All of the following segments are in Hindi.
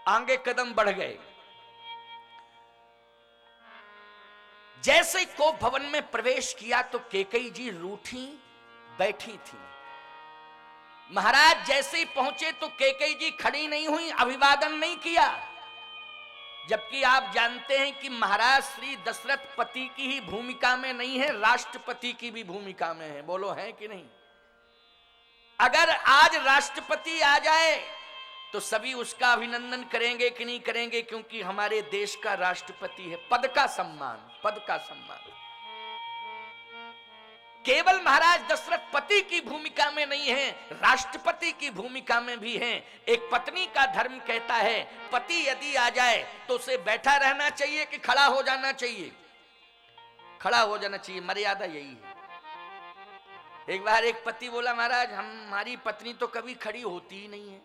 आगे कदम बढ़ गए। जैसे को भवन में प्रवेश किया तो कैकेयी जी रूठी बैठी थी। महाराज जैसे ही पहुंचे तो कैकेयी जी खड़ी नहीं हुई, अभिवादन नहीं किया। जबकि आप जानते हैं कि महाराज श्री दशरथ पति की ही भूमिका में नहीं है, राष्ट्रपति की भी भूमिका में है। बोलो है कि नहीं? अगर आज राष्ट्रपति आ जाए तो सभी उसका अभिनंदन करेंगे कि नहीं करेंगे? क्योंकि हमारे देश का राष्ट्रपति है। पद का सम्मान, पद का सम्मान। केवल महाराज दशरथ पति की भूमिका में नहीं है, राष्ट्रपति की भूमिका में भी है। एक पत्नी का धर्म कहता है पति यदि आ जाए तो उसे बैठा रहना चाहिए कि खड़ा हो जाना चाहिए? खड़ा हो जाना चाहिए। मर्यादा यही है। एक बार एक पति बोला महाराज हमारी पत्नी तो कभी खड़ी होती ही नहीं है,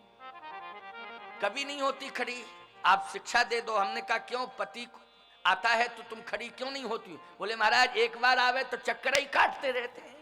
कभी नहीं होती खड़ी, आप शिक्षा दे दो। हमने कहा क्यों, पति आता है तो तुम खड़ी क्यों नहीं होती? बोले महाराज एक बार आवे तो चक्कर ही काटते रहते हैं।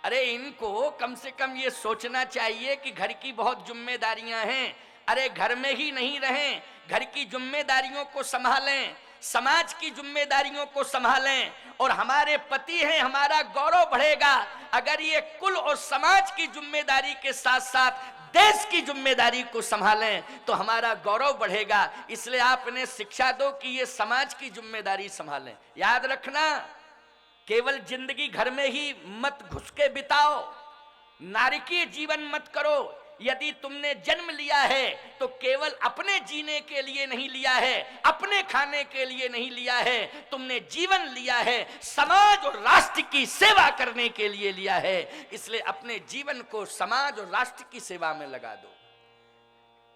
अरे इनको कम से कम ये सोचना चाहिए कि घर की बहुत जिम्मेदारियां हैं। अरे घर में ही नहीं रहें, घर की जिम्मेदारियों को संभालें, समाज की जिम्मेदारियों को संभालें। और हमारे पति हैं, हमारा गौरव बढ़ेगा अगर ये कुल और समाज की जिम्मेदारी के साथ साथ देश की जिम्मेदारी को संभालें तो हमारा गौरव बढ़ेगा। इसलिए आप इन्हें शिक्षा दो कि ये समाज की जिम्मेदारी संभालें। याद रखना, केवल जिंदगी घर में ही मत घुस के बिताओ, नारकीय जीवन मत करो। यदि तुमने जन्म लिया है तो केवल अपने जीने के लिए नहीं लिया है, अपने खाने के लिए नहीं लिया है, तुमने जीवन लिया है समाज और राष्ट्र की सेवा करने के लिए लिया है। इसलिए अपने जीवन को समाज और राष्ट्र की सेवा में लगा दो।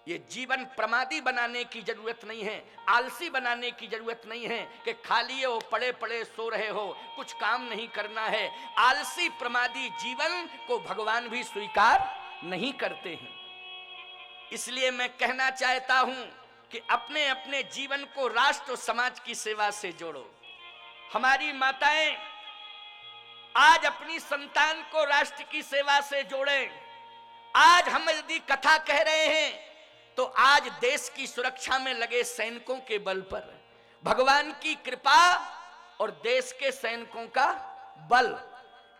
ये जीवन प्रमादी बनाने की जरूरत नहीं है, आलसी बनाने की जरूरत नहीं है कि खाली हो पड़े पड़े सो रहे हो, कुछ काम नहीं करना है। आलसी प्रमादी जीवन को भगवान भी स्वीकार नहीं करते हैं। इसलिए मैं कहना चाहता हूं कि अपने अपने जीवन को राष्ट्र और समाज की सेवा से जोड़ो। हमारी माताएं आज अपनी संतान को राष्ट्र की सेवा से जोड़ें। आज हम यदि कथा कह रहे हैं तो आज देश की सुरक्षा में लगे सैनिकों के बल पर भगवान की कृपा और देश के सैनिकों का बल,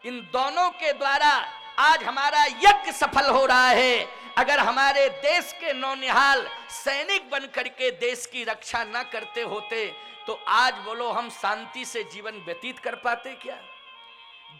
इन दोनों के द्वारा आज हमारा यज्ञ सफल हो रहा है। अगर हमारे देश के नौनिहाल सैनिक बन करके देश की रक्षा न करते होते तो आज बोलो हम शांति से जीवन व्यतीत कर पाते क्या?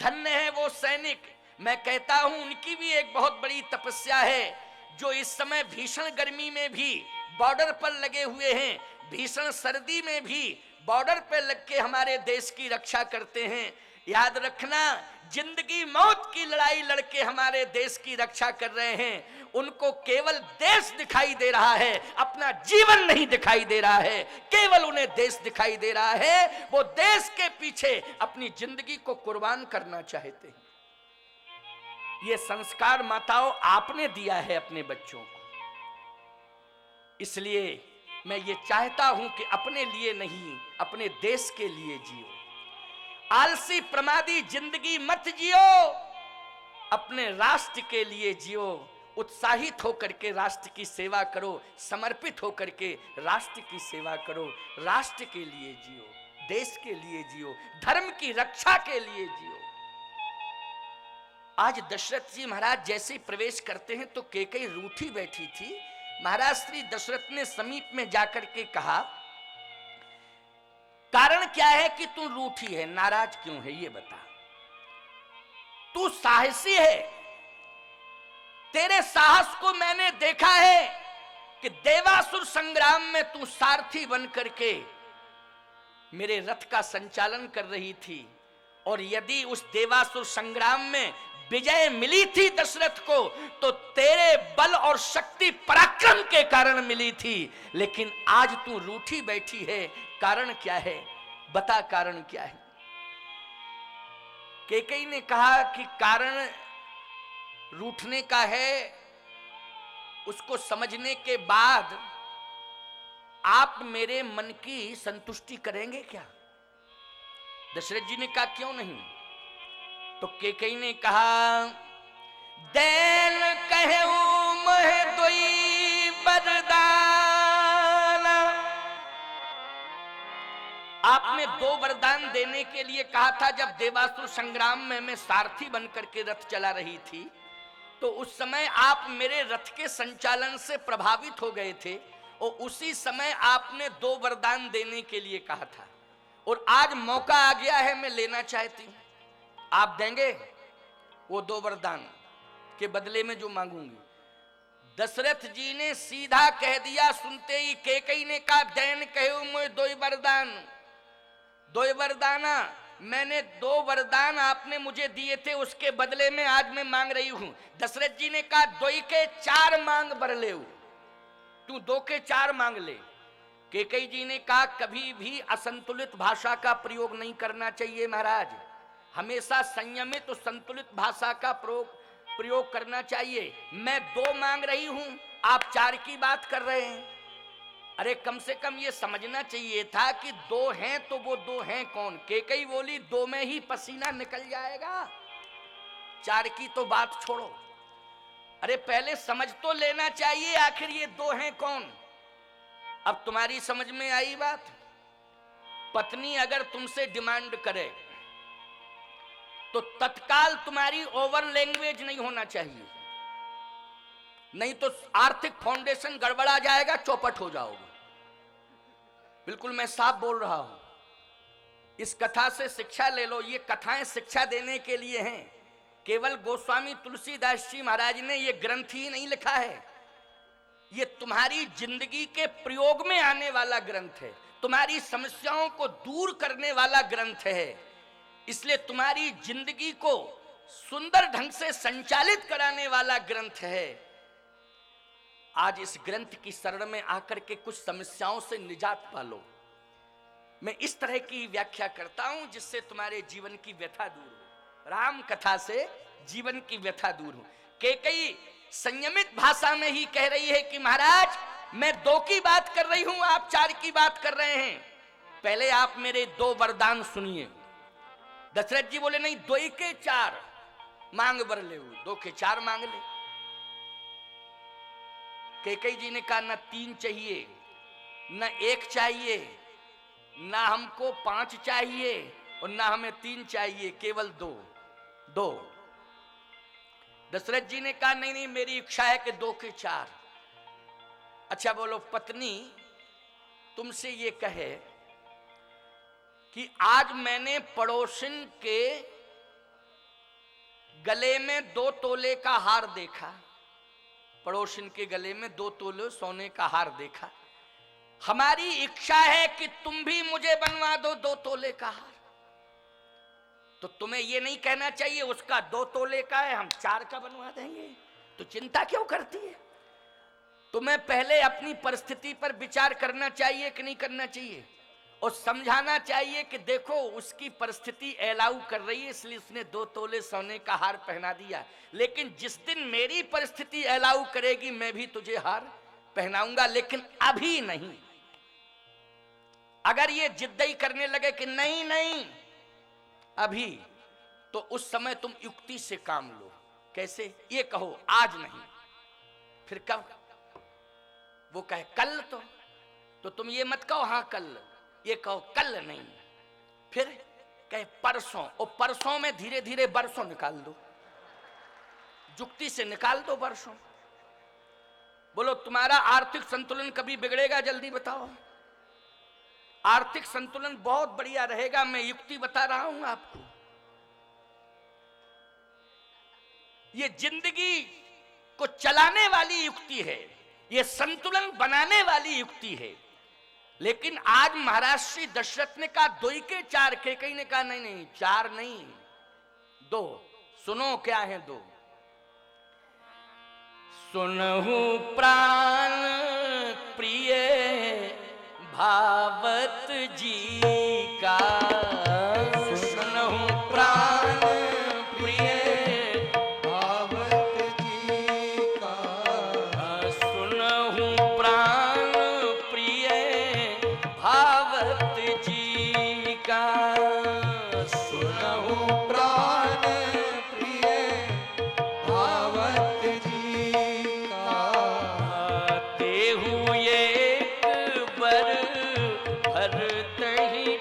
धन्य है वो सैनिक। मैं कहता हूं उनकी भी एक बहुत बड़ी तपस्या है जो इस समय भीषण गर्मी में भी बॉर्डर पर लगे हुए हैं, भीषण सर्दी में भी बॉर्डर पर लग के हमारे देश की रक्षा करते हैं। याद रखना, जिंदगी मौत की लड़ाई लड़के हमारे देश की रक्षा कर रहे हैं। उनको केवल देश दिखाई दे रहा है, अपना जीवन नहीं दिखाई दे रहा है, केवल उन्हें देश दिखाई दे रहा है। वो देश के पीछे अपनी जिंदगी को कुर्बान करना चाहते हैं। ये संस्कार माताओं आपने दिया है अपने बच्चों को। इसलिए मैं ये चाहता हूं कि अपने लिए नहीं, अपने देश के लिए जियो। आलसी प्रमादी जिंदगी मत जियो, अपने राष्ट्र के लिए जियो। उत्साहित होकर के राष्ट्र की सेवा करो, समर्पित होकर के राष्ट्र की सेवा करो। राष्ट्र के लिए जियो, देश के लिए जियो, धर्म की रक्षा के लिए जियो। आज दशरथ जी महाराज जैसे प्रवेश करते हैं तो कैकेयी रूठी बैठी थी। महाराज श्री दशरथ ने समीप में जाकर के कहा कारण क्या है कि तू रूठी है, नाराज क्यों है ये बता। तू साहसी है, तेरे साहस को मैंने देखा है कि देवासुर संग्राम में तू सारथी बन करके मेरे रथ का संचालन कर रही थी। और यदि उस देवासुर संग्राम में विजय मिली थी दशरथ को तो तेरे बल और शक्ति पराक्रम के कारण मिली थी। लेकिन आज तू रूठी बैठी है, कारण क्या है बता, कारण क्या है? कैकेयी ने कहा कि कारण रूठने का है, उसको समझने के बाद आप मेरे मन की संतुष्टि करेंगे क्या? दशरथ जी ने कहा क्यों नहीं? तो कैकेयी ने कहा दैन कहूं मह दोई बर आपने 2 वरदान देने के लिए कहा था। जब देवासुर संग्राम में मैं सारथी बनकर के रथ चला रही थी, तो उस समय आप मेरे रथ के संचालन से प्रभावित हो गए थे और उसी समय आपने 2 वरदान देने के लिए कहा था। और आज मौका आ गया है, मैं लेना चाहती हूं। आप देंगे वो 2 वरदान के बदले में जो मांगूंगी? दशरथ जी ने सीधा कह दिया, सुनते ही कैकेयी ने कहा, दैन कहो मोय 2 वरदान। 2 वरदाना, मैंने 2 वरदान आपने मुझे दिए थे, उसके बदले में आज मैं मांग रही हूं। दशरथ जी ने कहा, 2 के 4 मांग बर ले, तू 2 के 4 मांग ले। कैकेयी जी ने कहा, कभी भी असंतुलित भाषा का प्रयोग नहीं करना चाहिए महाराज, हमेशा संयमित और संतुलित भाषा का प्रयोग करना चाहिए। मैं 2 मांग रही हूं, आप 4 की बात कर रहे हैं। अरे कम से कम ये समझना चाहिए था कि 2 हैं तो वो 2 हैं कौन? कैकेयी बोली, 2 में ही पसीना निकल जाएगा, 4 की तो बात छोड़ो। अरे पहले समझ तो लेना चाहिए आखिर ये 2 हैं कौन। अब तुम्हारी समझ में आई बात? पत्नी अगर तुमसे डिमांड करे तो तत्काल तुम्हारी ओवर लैंग्वेज नहीं होना चाहिए, नहीं तो आर्थिक फाउंडेशन गड़बड़ा जाएगा, चौपट हो जाओगे। बिल्कुल मैं साफ बोल रहा हूं। इस कथा से शिक्षा ले लो, ये कथाएं शिक्षा देने के लिए हैं। केवल गोस्वामी तुलसीदास जी महाराज ने ये ग्रंथ ही नहीं लिखा है, ये तुम्हारी जिंदगी के प्रयोग में आने वाला ग्रंथ है, तुम्हारी समस्याओं को दूर करने वाला ग्रंथ है। इसलिए तुम्हारी जिंदगी को सुंदर ढंग से संचालित कराने वाला ग्रंथ है। आज इस ग्रंथ की शरण में आकर के कुछ समस्याओं से निजात पालो। मैं इस तरह की व्याख्या करता हूं जिससे तुम्हारे जीवन की व्यथा दूर हो। राम कथा से जीवन की व्यथा दूर हो। कैकेयी संयमित भाषा में ही कह रही है कि महाराज मैं 2 की बात कर रही हूं, आप 4 की बात कर रहे हैं, पहले आप मेरे 2 वरदान सुनिए। दशरथ जी बोले, नहीं 2 के 4 मांग बर ले, 2 के 4 मांग ले। कैकेयी जी ने कहा, न 3 चाहिए, न 1 चाहिए, ना हमको 5 चाहिए और ना हमें 3 चाहिए, केवल 2। दशरथ जी ने कहा, नहीं नहीं मेरी इच्छा है कि 2 के 4। अच्छा बोलो, पत्नी तुमसे ये कहे कि आज मैंने पड़ोसिन के गले में 2 तोले का हार देखा, पड़ोसिन के गले में 2 तोले सोने का हार देखा, हमारी इच्छा है कि तुम भी मुझे बनवा दो 2 तोले का हार। तो तुम्हें यह नहीं कहना चाहिए उसका 2 तोले का है, हम 4 का बनवा देंगे, तो चिंता क्यों करती है? तुम्हें पहले अपनी परिस्थिति पर विचार करना चाहिए कि नहीं करना चाहिए, और समझाना चाहिए कि देखो उसकी परिस्थिति अलाउ कर रही है, इसलिए उसने 2 तोले सोने का हार पहना दिया, लेकिन जिस दिन मेरी परिस्थिति अलाउ करेगी मैं भी तुझे हार पहनाऊंगा, लेकिन अभी नहीं। अगर ये जिद्दी करने लगे कि नहीं नहीं अभी, तो उस समय तुम युक्ति से काम लो। कैसे? ये कहो आज नहीं, फिर कब? वो कहे कल, तो तुम ये मत कहो हाँ कल, ये कहो कल नहीं, फिर कहे परसों, और परसों में धीरे धीरे बरसों निकाल दो, युक्ति से निकाल दो बरसों। बोलो तुम्हारा आर्थिक संतुलन कभी बिगड़ेगा? जल्दी बताओ। आर्थिक संतुलन बहुत बढ़िया रहेगा, मैं युक्ति बता रहा हूं आपको। ये जिंदगी को चलाने वाली युक्ति है, ये संतुलन बनाने वाली युक्ति है। लेकिन आज महाराज श्री दशरथ ने कहा 2 के 4, कैकेयी ने कहा नहीं नहीं 4 नहीं 2। सुनो क्या है 2। सुनहु प्राण प्रिय भावत जी का, सुनहु प्राण प्रिय भावत जी का, सुनहु प्राण प्रिय भावत जी का, सुनहु प्राण प्रिय भावत जी का, तेहु एक बर भरत ही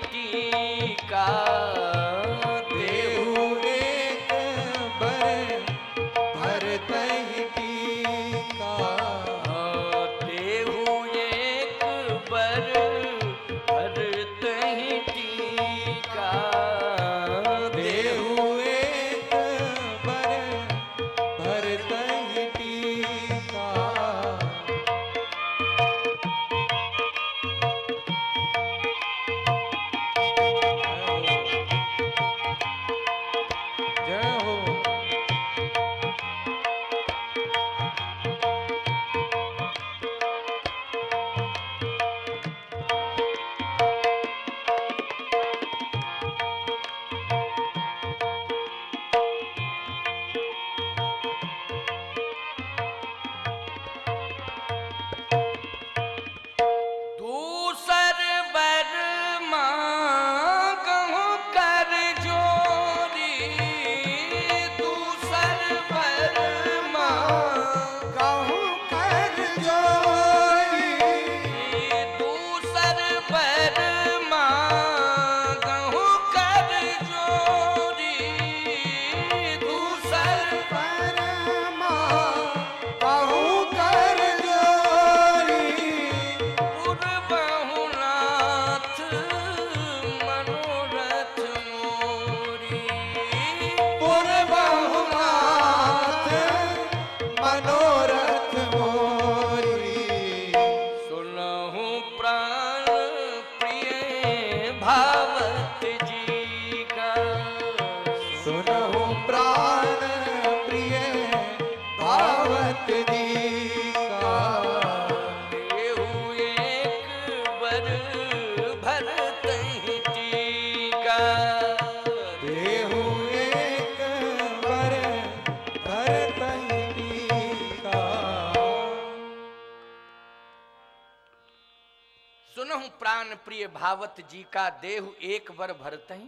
सुनहु प्राण प्रिय भावत जी का, देहु एक वर भरतहि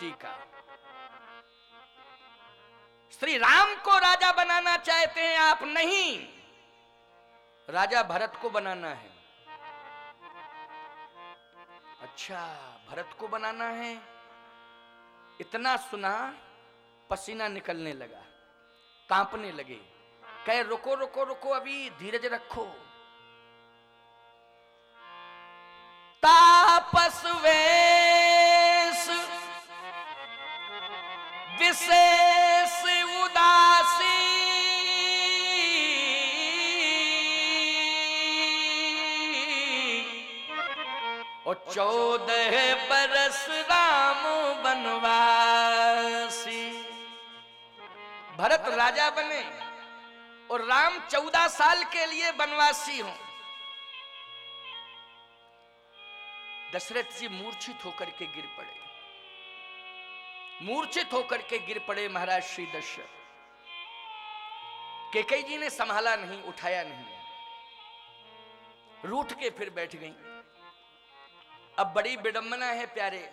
टीका। श्री राम को राजा बनाना चाहते हैं आप, नहीं, राजा भरत को बनाना है। अच्छा, भरत को बनाना है। इतना सुना, पसीना निकलने लगा, कांपने लगे। कहे रुको रुको रुको, अभी धीरज रखो। तापस वेश विशेष उदासी, और 14 बरस राम बनवासी। भरत राजा बने और राम 14 साल के लिए बनवासी हों। दशरथ जी मूर्छित होकर के गिर पड़े, मूर्छित होकर के गिर पड़े महाराज श्री दशरथ। कैकेयी जी ने संभाला नहीं, उठाया नहीं, रूठ के फिर बैठ गई। अब बड़ी विडंबना है प्यारे।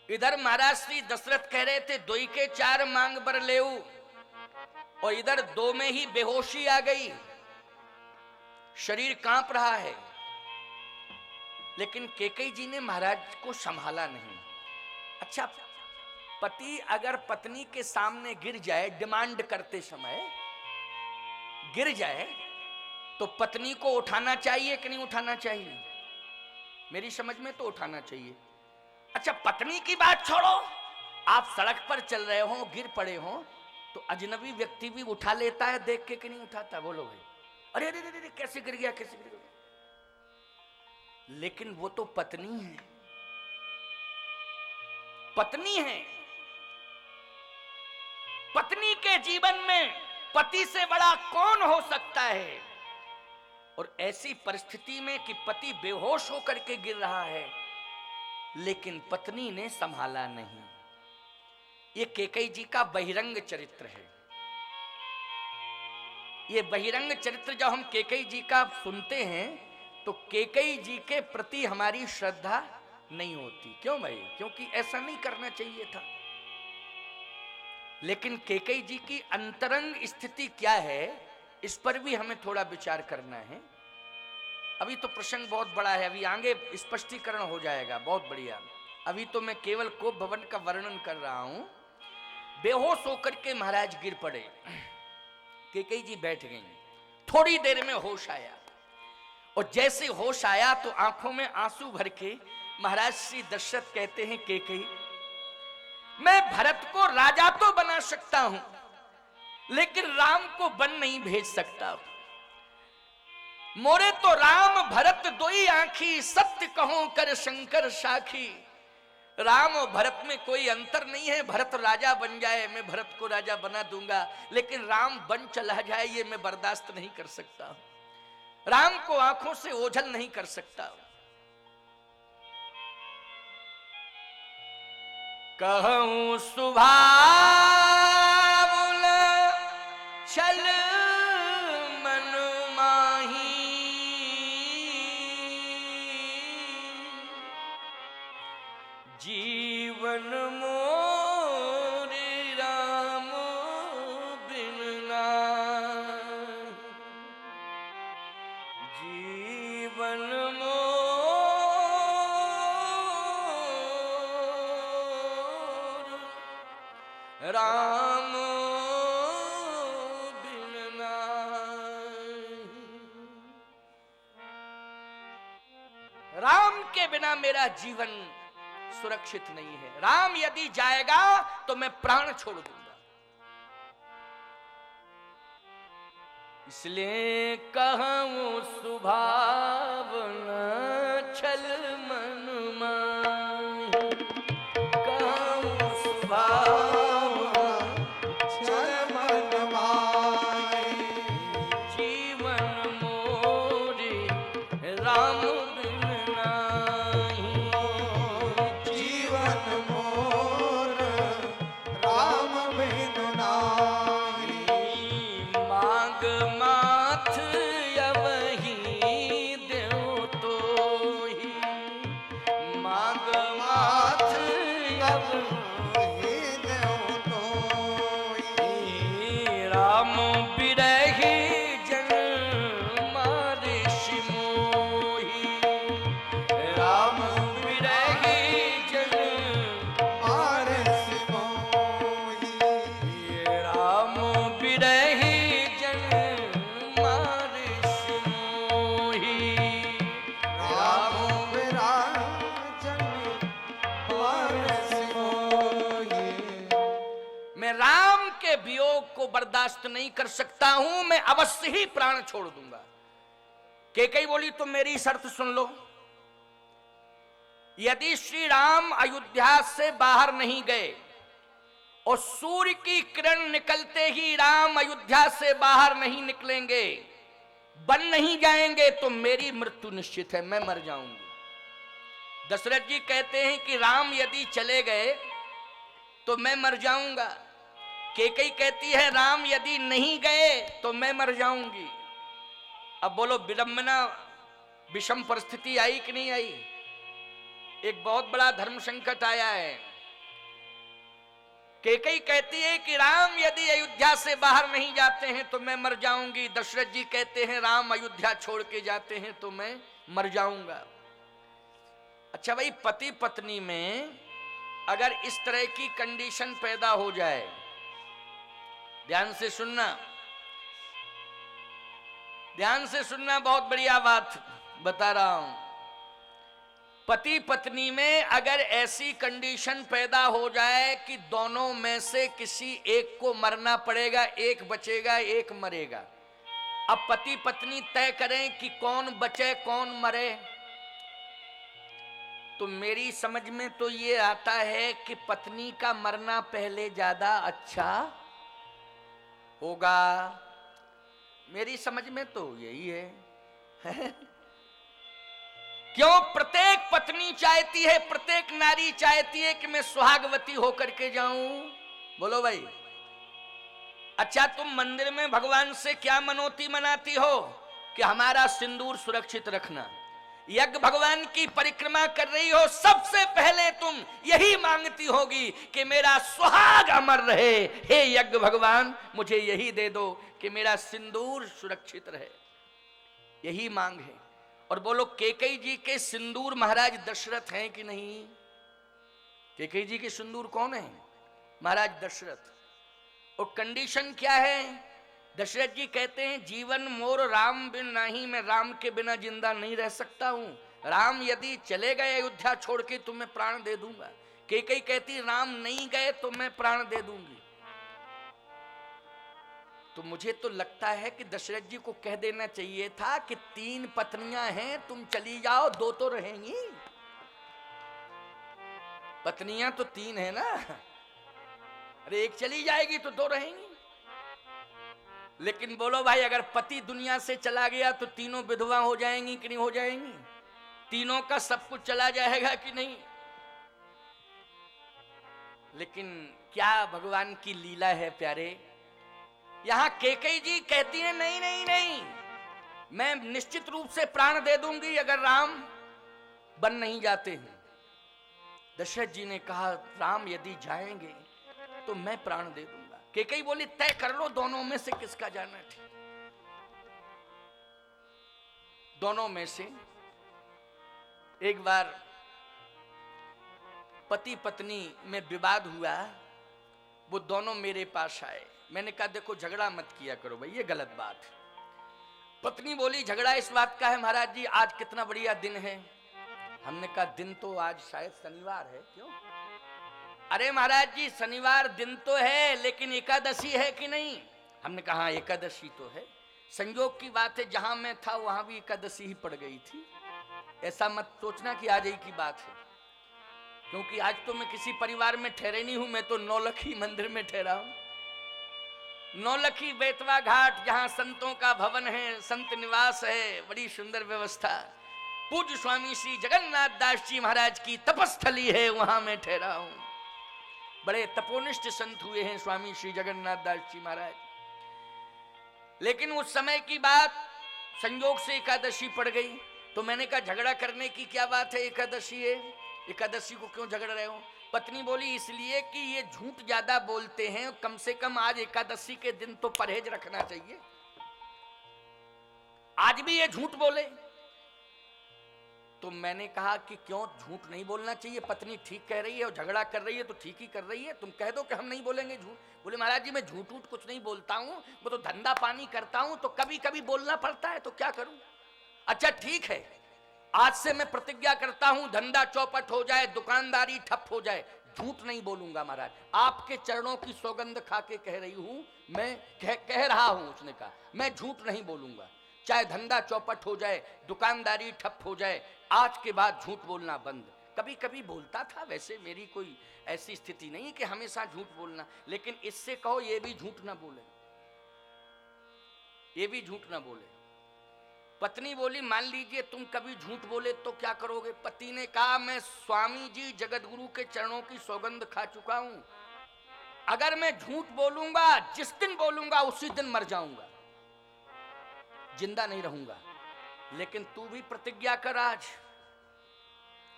इधर महाराज श्री दशरथ कह रहे थे 2 के 4 मांग बर लेऊ, और इधर 2 में ही बेहोशी आ गई, शरीर कांप रहा है। लेकिन कैकेयी जी ने महाराज को संभाला नहीं। अच्छा, पति अगर पत्नी के सामने गिर जाए, डिमांड करते समय गिर जाए, तो पत्नी को उठाना चाहिए कि नहीं उठाना चाहिए? मेरी समझ में तो उठाना चाहिए। अच्छा, पत्नी की बात छोड़ो, आप सड़क पर चल रहे हो, गिर पड़े हो, तो अजनबी व्यक्ति भी उठा लेता है देख के कि नहीं उठाता? बोलो भाई। अरे अरे अरे कैसे गिर गया, कैसे गिर गया। लेकिन वो तो पत्नी है, पत्नी है। पत्नी के जीवन में पति से बड़ा कौन हो सकता है? और ऐसी परिस्थिति में कि पति बेहोश होकर के गिर रहा है, लेकिन पत्नी ने संभाला नहीं। ये कैकेयी जी का बहिरंग चरित्र है। ये बहिरंग चरित्र जब हम कैकेयी जी का सुनते हैं तो कैकेयी जी के प्रति हमारी श्रद्धा नहीं होती। क्यों भाई? क्योंकि ऐसा नहीं करना चाहिए था। लेकिन कैकेयी जी की अंतरंग स्थिति क्या है, इस पर भी हमें थोड़ा विचार करना है। अभी तो प्रसंग बहुत बड़ा है, अभी आगे स्पष्टीकरण हो जाएगा, बहुत बढ़िया। अभी तो मैं केवल कोप भवन का वर्णन कर रहा हूं। बेहोश होकर के महाराज गिर पड़े, कैकेयी जी बैठ गई। थोड़ी देर में होश आया, और जैसे होश आया तो आंखों में आंसू भर के महाराज श्री दशरथ कहते हैं, कैकेयी, मैं भरत को राजा तो बना सकता हूं, लेकिन राम को वन नहीं भेज सकता। मोरे तो राम भरत दोई आंखी, सत्य कहो कर शंकर साखी। राम और भरत में कोई अंतर नहीं है। भरत राजा बन जाए, मैं भरत को राजा बना दूंगा, लेकिन राम वन चला जाए ये मैं बर्दाश्त नहीं कर सकता। राम को आंखों से ओझल नहीं कर सकता। कहूं सुभावुल छल मन माही, जीवन मोरे राम बिन नाहि। जीवन राम बिन नाहि। राम के बिना मेरा जीवन सुरक्षित नहीं है। राम यदि जाएगा तो मैं प्राण छोड़ दूंगा। इसलिए कहूं सुभावना छल मन माही, कहूं सुभावना छल मन माही। जीवन मोरे राम बिन नाहि। जीवन मोर राम बिन नाहि। मांग माथ अवहि देव तो बर्दाश्त नहीं कर सकता हूं, मैं अवश्य ही प्राण छोड़ दूंगा। कैकेयी बोली तो मेरी शर्त सुन लो, यदि श्री राम अयोध्या से बाहर नहीं गए और सूर्य की किरण निकलते ही राम अयोध्या से बाहर नहीं निकलेंगे, बन नहीं जाएंगे, तो मेरी मृत्यु निश्चित है, मैं मर जाऊंगी। दशरथ जी कहते हैं कि राम यदि चले गए तो मैं मर जाऊंगा। कैकेयी कहती है राम यदि नहीं गए तो मैं मर जाऊंगी। अब बोलो विडंबना, विषम परिस्थिति आई कि नहीं आई? एक बहुत बड़ा धर्म संकट आया है। कैकेयी कहती है कि राम यदि अयोध्या से बाहर नहीं जाते हैं तो मैं मर जाऊंगी। दशरथ जी कहते हैं राम अयोध्या छोड़ के जाते हैं तो मैं मर जाऊंगा। अच्छा भाई, पति पत्नी में अगर इस तरह की कंडीशन पैदा हो जाए, ध्यान से सुनना, ध्यान से सुनना, बहुत बढ़िया बात बता रहा हूं। पति पत्नी में अगर ऐसी कंडीशन पैदा हो जाए कि दोनों में से किसी एक को मरना पड़ेगा, एक बचेगा एक मरेगा, अब पति पत्नी तय करें कि कौन बचे कौन मरे, तो मेरी समझ में तो ये आता है कि पत्नी का मरना पहले ज्यादा अच्छा होगा। मेरी समझ में तो यही है। क्यों? प्रत्येक पत्नी चाहती है, प्रत्येक नारी चाहती है कि मैं सुहागवती होकर के जाऊं। बोलो भाई। अच्छा, तुम मंदिर में भगवान से क्या मनौती मनाती हो? कि हमारा सिंदूर सुरक्षित रखना। यज्ञ भगवान की परिक्रमा कर रही हो, सबसे पहले तुम यही मांगती होगी कि मेरा सुहाग अमर रहे। हे यज्ञ भगवान, मुझे यही दे दो कि मेरा सिंदूर सुरक्षित रहे। यही मांग है। और बोलो, कैकेयी जी के सिंदूर महाराज दशरथ हैं कि नहीं? कैकेयी जी के सिंदूर कौन है? महाराज दशरथ। और कंडीशन क्या है? दशरथ जी कहते हैं जीवन मोर राम बिन नहीं, मैं राम के बिना जिंदा नहीं रह सकता हूं। राम यदि चले गए अयोध्या छोड़ के तो मैं प्राण दे दूंगा। कैकेयी कहती राम नहीं गए तो मैं प्राण दे दूंगी। तो मुझे तो लगता है कि दशरथ जी को कह देना चाहिए था कि 3 पत्नियां हैं, तुम चली जाओ, 2 तो रहेंगी। पत्नियां तो 3 है ना, अरे एक चली जाएगी तो 2 रहेंगी। लेकिन बोलो भाई, अगर पति दुनिया से चला गया तो तीनों विधवा हो जाएंगी कि नहीं हो जाएंगी? तीनों का सब कुछ चला जाएगा कि नहीं? लेकिन क्या भगवान की लीला है प्यारे। यहां कैकेयी जी कहती है नहीं नहीं नहीं, मैं निश्चित रूप से प्राण दे दूंगी अगर राम बन नहीं जाते हैं। दशरथ जी ने कहा राम यदि जाएंगे तो मैं प्राण दे दूंगा। कैकेयी बोली तय कर लो दोनों में से किसका जाना है। दोनों में से एक बार पति पत्नी में विवाद हुआ, वो दोनों मेरे पास आए। मैंने कहा देखो झगड़ा मत किया करो भाई, ये गलत बात है। पत्नी बोली झगड़ा इस बात का है महाराज जी, आज कितना बढ़िया दिन है। हमने कहा दिन तो आज शायद शनिवार है। क्यों? अरे महाराज जी शनिवार दिन तो है, लेकिन एकादशी है कि नहीं? हमने कहा एकादशी तो है। संयोग की बात है, जहां मैं था वहां भी एकादशी ही पड़ गई थी। ऐसा मत सोचना कि आज ही की बात है, क्योंकि आज तो मैं किसी परिवार में ठहरे नहीं हूं, मैं तो नौलखी मंदिर में ठहरा हूं। नौलखी बेतवा घाट, जहां संतों का भवन है, संत निवास है, बड़ी सुंदर व्यवस्था। पूज्य स्वामी श्री जगन्नाथ दास जी महाराज की तपस्थली है, वहां मैं ठहरा हूं। बड़े तपोनिष्ठ संत हुए हैं स्वामी श्री जगन्नाथ दास जी महाराज। लेकिन उस समय की बात, संयोग से एकादशी पड़ गई, तो मैंने कहा झगड़ा करने की क्या बात है, एकादशी है, एकादशी को क्यों झगड़ रहे हो? पत्नी बोली इसलिए कि ये झूठ ज्यादा बोलते हैं, कम से कम आज एकादशी के दिन तो परहेज रखना चाहिए। आज भी ये झूठ बोले। तो मैंने कहा कि क्यों झूठ नहीं बोलना चाहिए, पत्नी ठीक कह रही है और झगड़ा कर रही है तो ठीक ही कर रही है, तुम कह दो कि हम नहीं बोलेंगे झूठ। बोले महाराज जी मैं झूठ उठ कुछ नहीं बोलता हूं, वो तो धंधा पानी करता हूं, तो कभी कभी बोलना पड़ता है, तो क्या करूं। अच्छा ठीक है, आज से मैं प्रतिज्ञा करता हूं धंधा चौपट हो जाए, दुकानदारी ठप हो जाए, झूठ नहीं बोलूंगा महाराज, आपके चरणों की सौगंध खा के कह रही हूं, मैं कह रहा हूं। उसने कहा मैं झूठ नहीं बोलूंगा, चाहे धंधा चौपट हो जाए, दुकानदारी ठप हो जाए, आज के बाद झूठ बोलना बंद। कभी कभी बोलता था, वैसे मेरी कोई ऐसी स्थिति नहीं कि हमेशा झूठ बोलना, लेकिन इससे कहो ये भी झूठ ना बोले, ये भी झूठ ना बोले। पत्नी बोली मान लीजिए तुम कभी झूठ बोले तो क्या करोगे? पति ने कहा मैं स्वामी जी जगतगुरु के चरणों की सौगंध खा चुका हूं, अगर मैं झूठ बोलूंगा, जिस दिन बोलूंगा उसी दिन मर जाऊंगा, जिंदा नहीं रहूंगा। लेकिन तू भी प्रतिज्ञा कर आज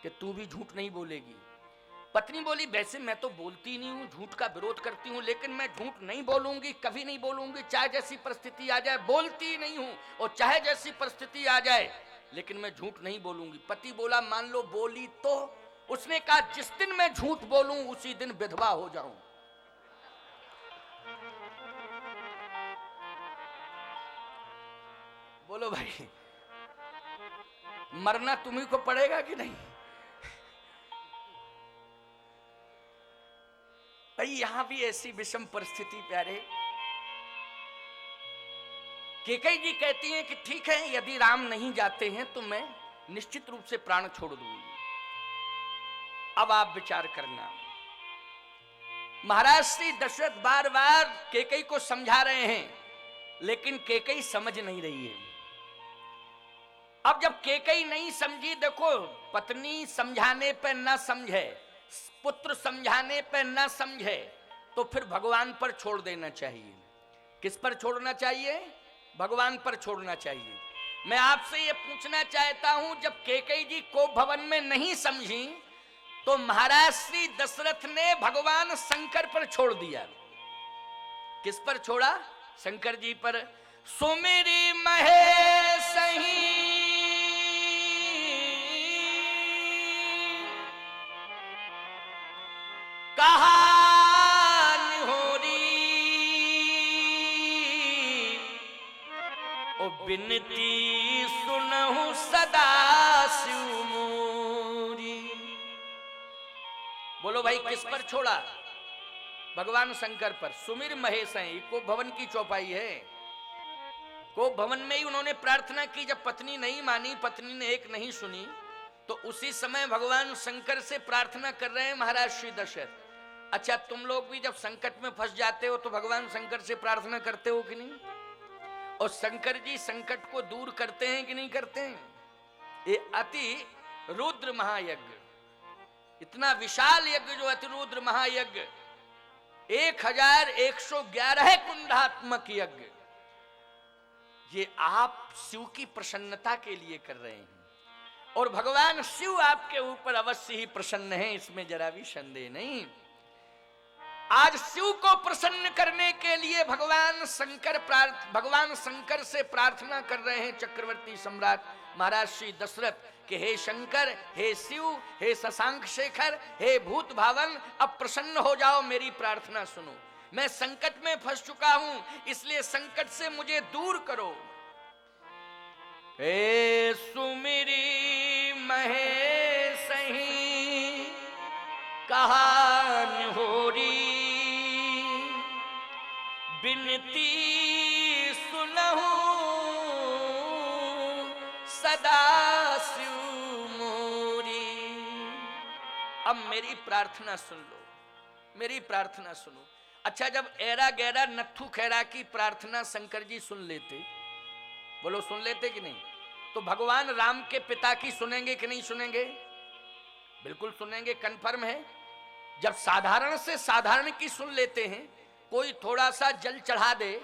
कि तू भी झूठ नहीं बोलेगी। पत्नी बोली वैसे मैं तो बोलती नहीं हूं, झूठ का विरोध करती हूं, लेकिन मैं झूठ नहीं बोलूंगी, कभी नहीं बोलूंगी, चाहे जैसी परिस्थिति आ जाए, बोलती नहीं हूं, और चाहे जैसी परिस्थिति आ जाए, लेकिन मैं झूठ नहीं बोलूंगी। पति बोला मान लो बोली तो? उसने कहा जिस दिन मैं झूठ बोलूं उसी दिन विधवा हो जाऊं। बोलो भाई, मरना तुम्ही को पड़ेगा कि नहीं? भाई यहां भी ऐसी विषम परिस्थिति प्यारे। केकई जी कहती हैं कि ठीक है यदि राम नहीं जाते हैं तो मैं निश्चित रूप से प्राण छोड़ दूंगी। अब आप विचार करना, महाराज श्री दशरथ बार बार केकई को समझा रहे हैं, लेकिन केकई समझ नहीं रही है। अब जब केकई नहीं समझी, देखो पत्नी समझाने पर न समझे, पुत्र समझाने पर न समझे, तो फिर भगवान पर छोड़ देना चाहिए। किस पर छोड़ना चाहिए? भगवान पर छोड़ना चाहिए। मैं आपसे ये पूछना चाहता हूं, जब केकई जी को भवन में नहीं समझी तो महाराज श्री दशरथ ने भगवान शंकर पर छोड़ दिया। किस पर छोड़ा? शंकर जी पर। सुमिरि महेशहि कहा निहोरी, ओ बिनती सुनहु सदा शिव मोरी। बोलो भाई किस पर छोड़ा? भगवान शंकर पर। सुमिर महेश है, को भवन की चौपाई है, को भवन में ही उन्होंने प्रार्थना की। जब पत्नी नहीं मानी, पत्नी ने एक नहीं सुनी, तो उसी समय भगवान शंकर से प्रार्थना कर रहे हैं महाराज श्री दशरथ। अच्छा तुम लोग भी जब संकट में फंस जाते हो तो भगवान शंकर से प्रार्थना करते हो कि नहीं? और शंकर जी संकट को दूर करते हैं कि नहीं करते हैं? ये अति रुद्र महायज्ञ, इतना विशाल यज्ञ जो अति रुद्र महायज्ञ, 1111 कुंडात्मक यज्ञ, ये आप शिव की प्रसन्नता के लिए कर रहे हैं। और भगवान शिव आपके ऊपर अवश्य ही प्रसन्न है, इसमें जरा भी संदेह नहीं। आज शिव को प्रसन्न करने के लिए भगवान शंकर से प्रार्थना कर रहे हैं चक्रवर्ती सम्राट महाराज श्री दशरथ कि हे शंकर, हे शिव, हे शशांक शेखर, हे भूत भावन, अब प्रसन्न हो जाओ, मेरी प्रार्थना सुनो। मैं संकट में फंस चुका हूं, इसलिए संकट से मुझे दूर करो। हे सुमिरी महेशहि कहा निहोरी, बिनती सुनहु सदा शिव मोरी। अब मेरी प्रार्थना सुन लो, मेरी प्रार्थना सुनो। अच्छा जब एरा गैरा नत्थु खैरा की प्रार्थना शंकर जी सुन लेते, बोलो सुन लेते कि नहीं, तो भगवान राम के पिता की सुनेंगे कि नहीं सुनेंगे? बिल्कुल सुनेंगे, कन्फर्म है। जब साधारण से साधारण की सुन लेते हैं, कोई थोड़ा सा जल चढ़ा दे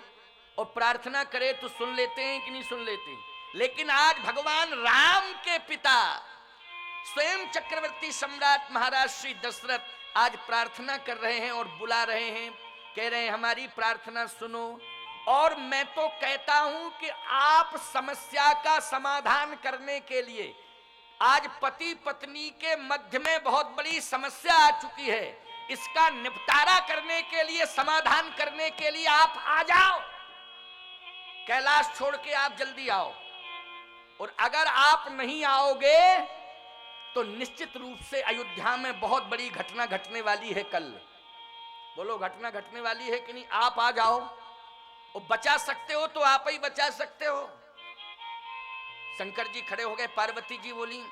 और प्रार्थना करे तो सुन लेते हैं कि नहीं सुन लेते? लेकिन आज भगवान राम के पिता स्वयं चक्रवर्ती सम्राट महाराज श्री दशरथ आज प्रार्थना कर रहे हैं और बुला रहे हैं, कह रहे हैं हमारी प्रार्थना सुनो। और मैं तो कहता हूं कि आप समस्या का समाधान करने के लिए, आज पति पत्नी के मध्य में बहुत बड़ी समस्या आ चुकी है, इसका निपटारा करने के लिए, समाधान करने के लिए आप आ जाओ, कैलाश छोड़ के आप जल्दी आओ। और अगर आप नहीं आओगे तो निश्चित रूप से अयोध्या में बहुत बड़ी घटना घटने वाली है कल। बोलो घटना घटने वाली है कि नहीं? आप आ जाओ और बचा सकते हो तो आप ही बचा सकते हो। शंकर जी खड़े हो गए, पार्वती जी बोली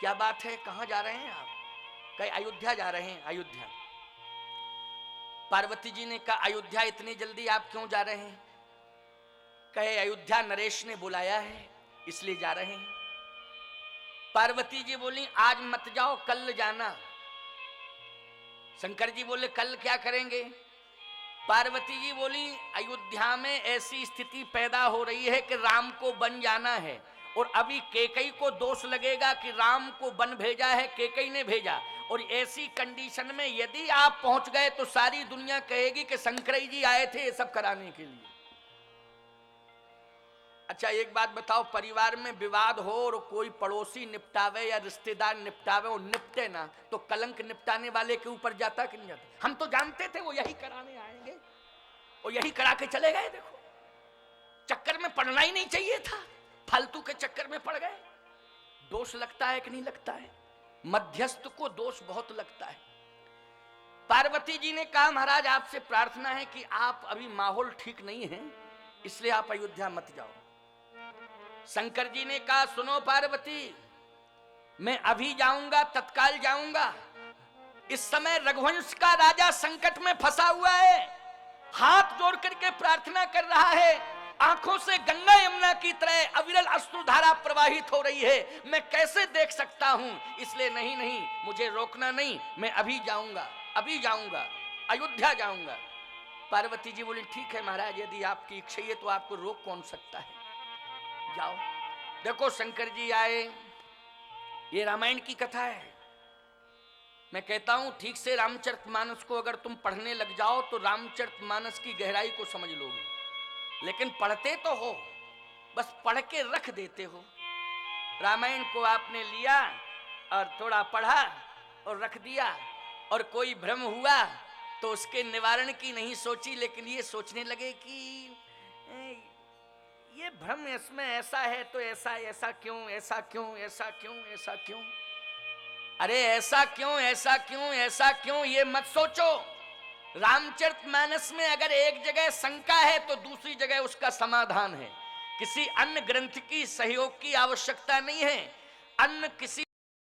क्या बात है, कहां जा रहे हैं आप? कहे अयोध्या जा रहे हैं। अयोध्या। पार्वती जी ने कहा अयोध्या इतनी जल्दी आप क्यों जा रहे हैं? कहे अयोध्या नरेश ने बुलाया है इसलिए जा रहे हैं। पार्वती जी बोली आज मत जाओ, कल जाना। शंकर जी बोले कल क्या करेंगे? पार्वती जी बोली अयोध्या में ऐसी स्थिति पैदा हो रही है कि राम को वन जाना है, और अभी केकई को दोष लगेगा कि राम को वन भेजा है, केकई ने भेजा। और ऐसी कंडीशन में यदि आप पहुंच गए तो सारी दुनिया कहेगी कि शंकरई जी आए थे ये सब कराने के लिए। अच्छा एक बात बताओ, परिवार में विवाद हो और कोई पड़ोसी निपटावे या रिश्तेदार निपटावे और निपटे ना, तो कलंक निपटाने वाले के ऊपर जाता कि नहीं जाता? हम तो जानते थे वो यही कराने आएंगे और यही करा के चले गए। देखो चक्कर में पड़ना ही नहीं चाहिए था, फालतू के चक्कर में पड़ गए। दोष लगता है कि नहीं लगता है? मध्यस्थ को दोष बहुत लगता है। पार्वती जी ने कहा महाराज आपसे प्रार्थना है कि आप अभी माहौल ठीक नहीं है, इसलिए आप अयोध्या मत जाओ। शंकर जी ने कहा सुनो पार्वती, मैं अभी जाऊंगा, तत्काल जाऊंगा। इस समय रघुवंश का राजा संकट में फंसा हुआ है, हाथ जोड़ करके प्रार्थना कर रहा है, आंखों से गंगा यमुना की तरह अविरल अश्रुधारा प्रवाहित हो रही है। मैं कैसे देख सकता हूं? इसलिए नहीं नहीं, मुझे रोकना नहीं, मैं अभी जाऊंगा, अभी जाऊंगा, अयोध्या जाऊंगा। पार्वती जी बोली ठीक है महाराज, यदि आपकी इच्छा है तो आपको रोक कौन सकता है, जाओ। देखो शंकर जी आए, ये रामायण की कथा है। मैं कहता हूं ठीक से रामचरितमानस को अगर तुम पढ़ने लग जाओ तो रामचरितमानस की गहराई को समझ लोगे, लेकिन पढ़ते तो हो, बस पढ़ के रख देते हो। रामायण को आपने लिया और थोड़ा पढ़ा और रख दिया, और कोई भ्रम हुआ तो उसके निवारण की नहीं सोची, लेकिन ये सोचने लगे कि ये भ्रम इसमें ऐसा है तो ऐसा, ऐसा क्यों, ऐसा क्यों, ऐसा क्यों, ऐसा क्यों? अरे ऐसा क्यों, ऐसा क्यों, ऐसा क्यों, ये मत सोचो। रामचरितमानस में अगर एक जगह शंका है तो दूसरी जगह उसका समाधान है। किसी अन्य ग्रंथ की सहयोग की आवश्यकता नहीं है। अन्य किसी